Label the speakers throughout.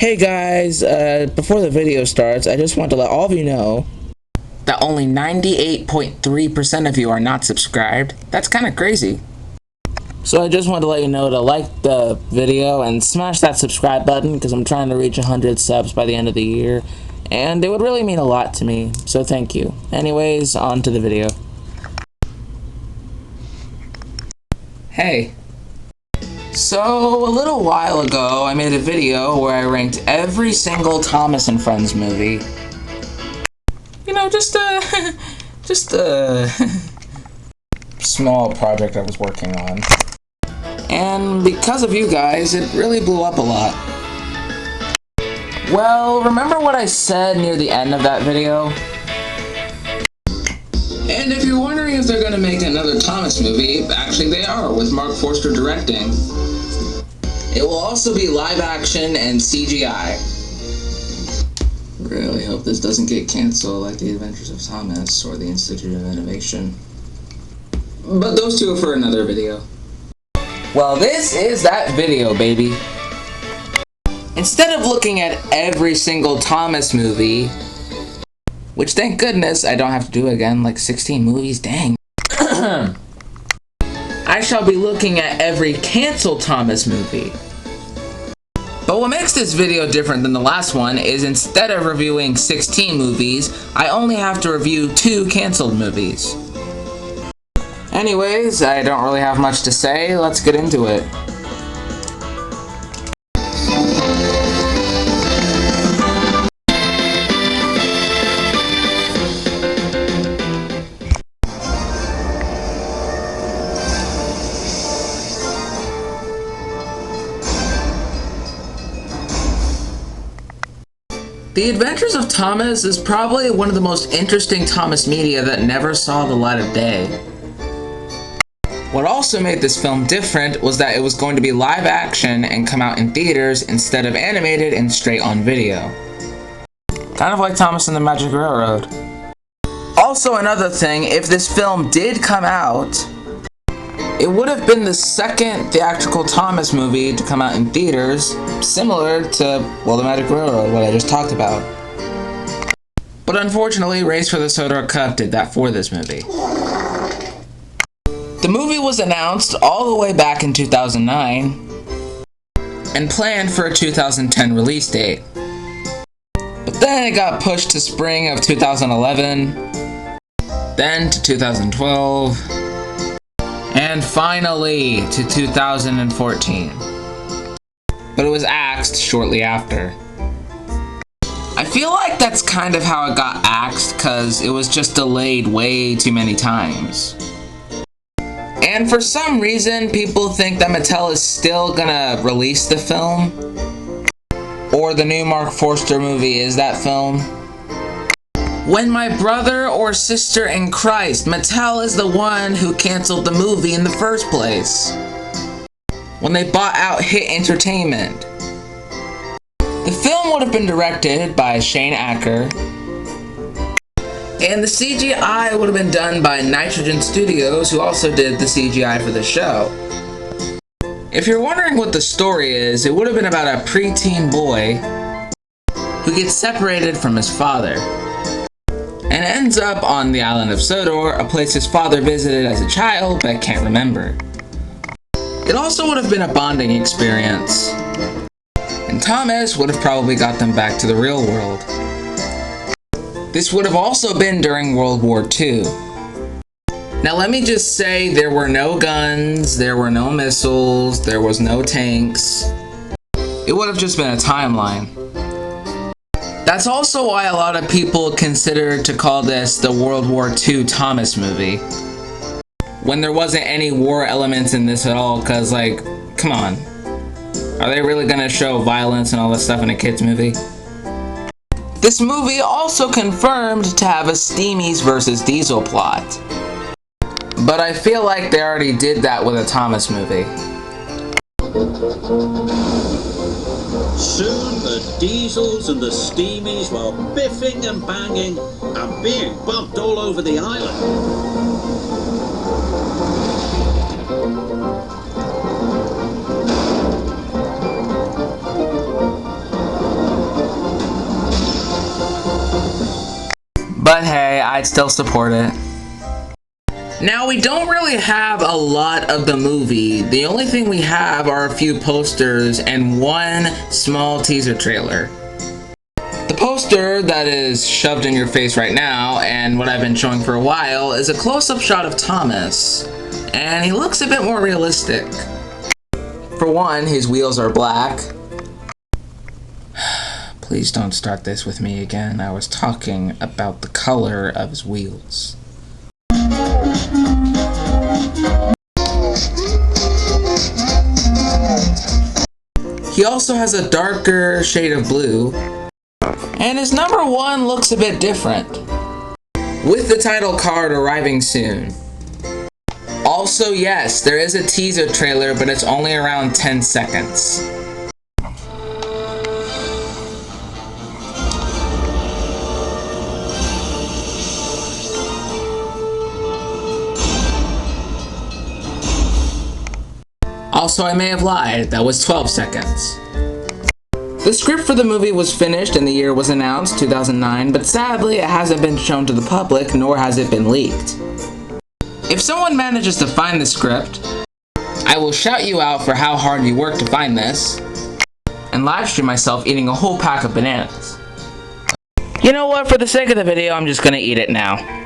Speaker 1: Hey guys, before the video starts, I just want to let all of you know that only 98.3% of you are not subscribed. That's kind of crazy. So I just want to let you know to like the video and smash that subscribe button because I'm trying to reach 100 subs by the end of the year. And it would really mean a lot to me, so thank you. Anyways, on to the video. Hey. So, a little while ago, I made a video where I ranked every single Thomas and Friends movie. You know, just a small project I was working on. And because of you guys, it really blew up a lot. Well, remember what I said near the end of that video? And if you're wondering if they're going to make another Thomas movie, actually they are, with Mark Forster directing. It will also be live action and CGI. Really hope this doesn't get canceled like The Adventures of Thomas or The Institute of Innovation. But those two are for another video. Well, this is that video, baby. Instead of looking at every single Thomas movie, which thank goodness I don't have to do again, like 16 movies, dang. I shall be looking at every canceled Thomas movie. But what makes this video different than the last one is instead of reviewing 16 movies, I only have to review 2 canceled movies. Anyways, I don't really have much to say, let's get into it. The Adventures of Thomas is probably one of the most interesting Thomas media that never saw the light of day. What also made this film different was that it was going to be live action and come out in theaters instead of animated and straight on video. Kind of like Thomas and the Magic Railroad. Also another thing, if this film did come out, it would have been the second theatrical Thomas movie to come out in theaters, similar to, well, the Magic Railroad, what I just talked about. But unfortunately, Race for the Soda Cup did that for this movie. The movie was announced all the way back in 2009 and planned for a 2010 release date. But then it got pushed to spring of 2011, then to 2012, and finally to 2014. But it was axed shortly after. I feel like that's kind of how it got axed, because it was just delayed way too many times. And for some reason, people think that Mattel is still gonna release the film, or the new Mark Forster movie is that film. When my brother or sister in Christ, Mattel is the one who canceled the movie in the first place. When they bought out Hit Entertainment. The film would have been directed by Shane Acker, and the CGI would have been done by Nitrogen Studios, who also did the CGI for the show. If you're wondering what the story is, it would have been about a preteen boy who gets separated from his father and ends up on the island of Sodor, a place his father visited as a child but can't remember. It also would have been a bonding experience, and Thomas would have probably got them back to the real world. This would have also been during World War II. Now let me just say, there were no guns, there were no missiles, there was no tanks. It would have just been a timeline. That's also why a lot of people consider to call this the World War II Thomas movie, when there wasn't any war elements in this at all, because, like, come on. Are they really gonna show violence and all this stuff in a kid's movie? This movie also confirmed to have a Steamies versus Diesel plot. But I feel like they already did that with a Thomas movie.
Speaker 2: Soon the Diesels and the Steamies were biffing and banging and being bumped all over the island.
Speaker 1: But hey, I'd still support it. Now, we don't really have a lot of the movie. The only thing we have are a few posters and one small teaser trailer. The poster that is shoved in your face right now, and what I've been showing for a while, is a close-up shot of Thomas, and he looks a bit more realistic. For one, his wheels are black. Please don't start this with me again. I was talking about the color of his wheels. He also has a darker shade of blue, and his number 1 looks a bit different, with the title card arriving soon. Also, yes, there is a teaser trailer, but it's only around 10 seconds. Also, I may have lied, that was 12 seconds. The script for the movie was finished and the year was announced, 2009, but sadly it hasn't been shown to the public, nor has it been leaked. If someone manages to find the script, I will shout you out for how hard you worked to find this, and livestream myself eating a whole pack of bananas. You know what, for the sake of the video, I'm just gonna eat it now.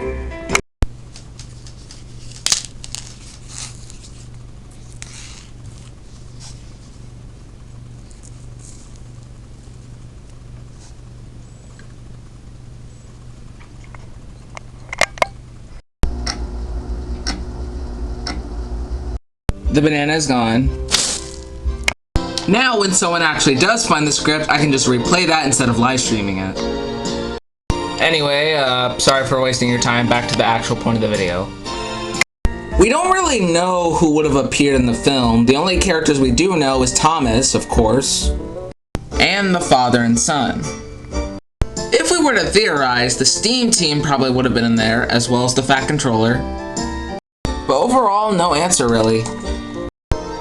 Speaker 1: The banana is gone. Now when someone actually does find the script, I can just replay that instead of live streaming it. Anyway, sorry for wasting your time. Back to the actual point of the video. We don't really know who would have appeared in the film. The only characters we do know is Thomas, of course, and the father and son. If we were to theorize, the Steam team probably would have been in there, as well as the Fat Controller. But overall, no answer really.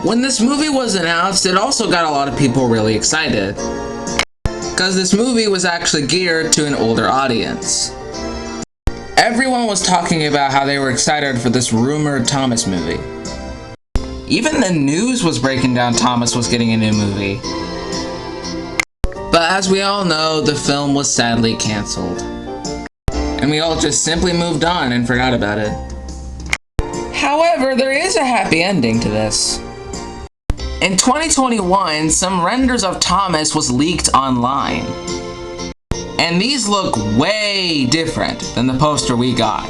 Speaker 1: When this movie was announced, it also got a lot of people really excited, because this movie was actually geared to an older audience. Everyone was talking about how they were excited for this rumored Thomas movie. Even the news was breaking down Thomas was getting a new movie. But as we all know, the film was sadly canceled, and we all just simply moved on and forgot about it. However, there is a happy ending to this. In 2021, some renders of Thomas was leaked online. And these look way different than the poster we got.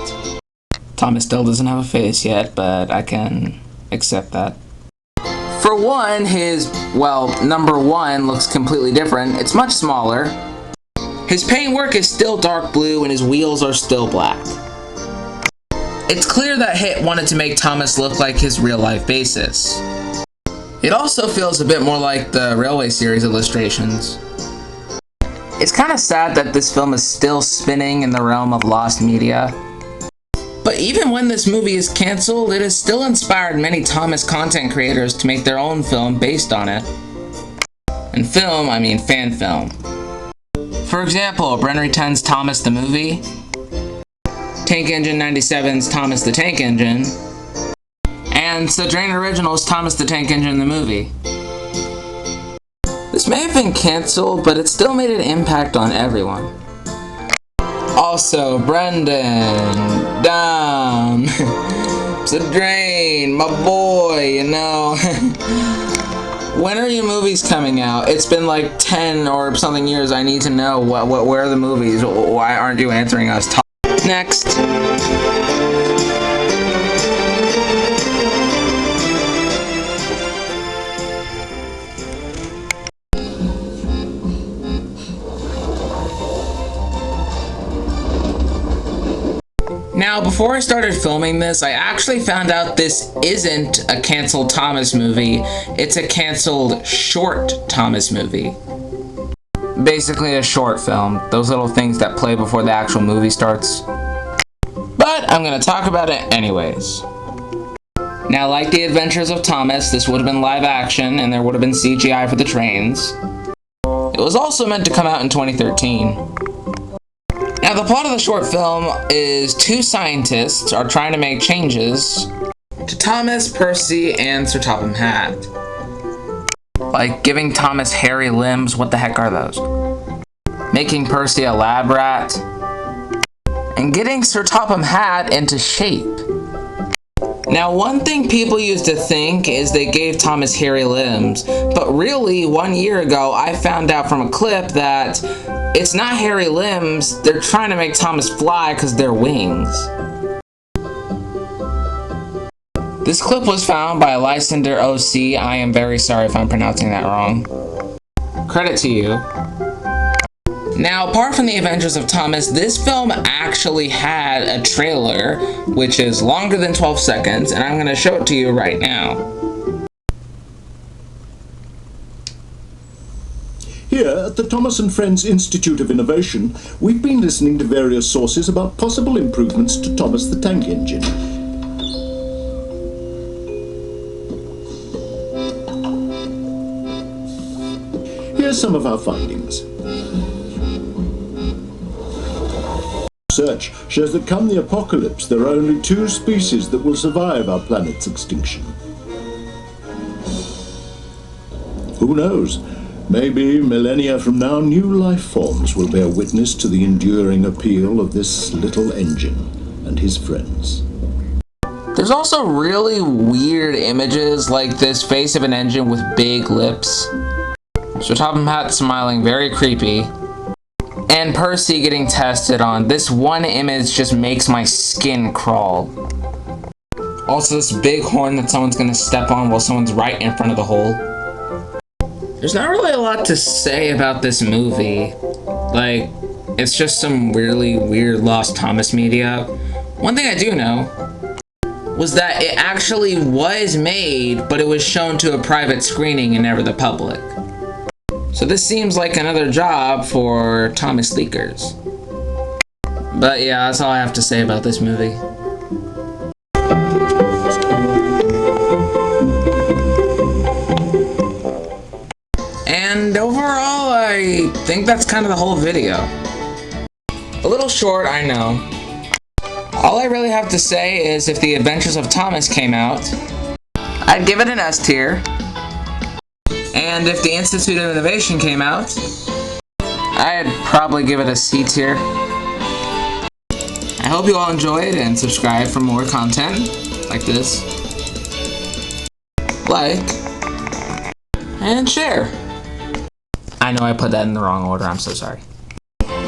Speaker 1: Thomas still doesn't have a face yet, but I can accept that. For one, his, number 1 looks completely different. It's much smaller. His paintwork is still dark blue and his wheels are still black. It's clear that Hit wanted to make Thomas look like his real-life basis. It also feels a bit more like the Railway series illustrations. It's kind of sad that this film is still spinning in the realm of lost media. But even when this movie is cancelled, it has still inspired many Thomas content creators to make their own film based on it. And film, I mean fan film. For example, Brennery 10's Thomas the Movie, Tank Engine 97's Thomas the Tank Engine, and SudrainOriginal's Thomas the Tank Engine the Movie. This may have been cancelled, but it still made an impact on everyone. Also, Brendan, Dom, Sudrain, my boy, you know. When are your movies coming out? It's been like 10 or something years. I need to know where are the movies? Why aren't you answering us? Next. Now, before I started filming this, I actually found out this isn't a canceled Thomas movie. It's a canceled short Thomas movie. Basically a short film. Those little things that play before the actual movie starts. But I'm going to talk about it anyways. Now, like The Adventures of Thomas, this would have been live action and there would have been CGI for the trains. It was also meant to come out in 2013. Now, the plot of the short film is two scientists are trying to make changes to Thomas, Percy, and Sir Topham Hatt. Like giving Thomas hairy limbs, what the heck are those? Making Percy a lab rat, and getting Sir Topham Hatt into shape. Now, one thing people used to think is they gave Thomas hairy limbs, but really, 1 year ago, I found out from a clip that it's not hairy limbs, they're trying to make Thomas fly because they're wings. This clip was found by Lysander OC. I am very sorry if I'm pronouncing that wrong. Credit to you. Now, apart from the Adventures of Thomas, this film actually had a trailer, which is longer than 12 seconds, and I'm going to show it to you right now.
Speaker 3: Here at the Thomas & Friends Institute of Innovation, we've been listening to various sources about possible improvements to Thomas the Tank Engine. Here's some of our findings. Research shows that come the apocalypse, there are only 2 species that will survive our planet's extinction. Who knows? Maybe millennia from now, new life forms will bear witness to the enduring appeal of this little engine and his friends.
Speaker 1: There's also really weird images like this face of an engine with big lips. Sir Topham Hatt smiling, very creepy. And Percy getting tested on. This one image just makes my skin crawl. Also, this big horn that someone's gonna step on while someone's right in front of the hole. There's not really a lot to say about this movie. Like, it's just some really weird Lost Thomas media. One thing I do know was that it actually was made, but it was shown to a private screening and never the public. So this seems like another job for Thomas Leakers. But yeah, that's all I have to say about this movie. And overall, I think that's kind of the whole video. A little short, I know. All I really have to say is if The Adventures of Thomas came out, I'd give it an S tier. And if the Institute of Innovation came out, I'd probably give it a C tier. I hope you all enjoyed and subscribe for more content like this. Like and share. I know I put that in the wrong order, I'm so sorry.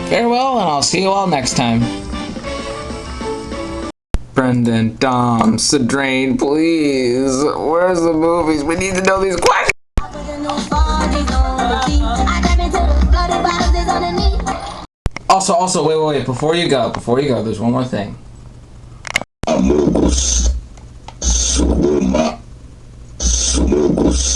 Speaker 1: Farewell, and I'll see you all next time. Brendan, Dom, Sudrain, please. Where's the movies? We need to know these questions. Also, wait, before you go, there's one more thing. Amogus, Sudoma, Sumogus.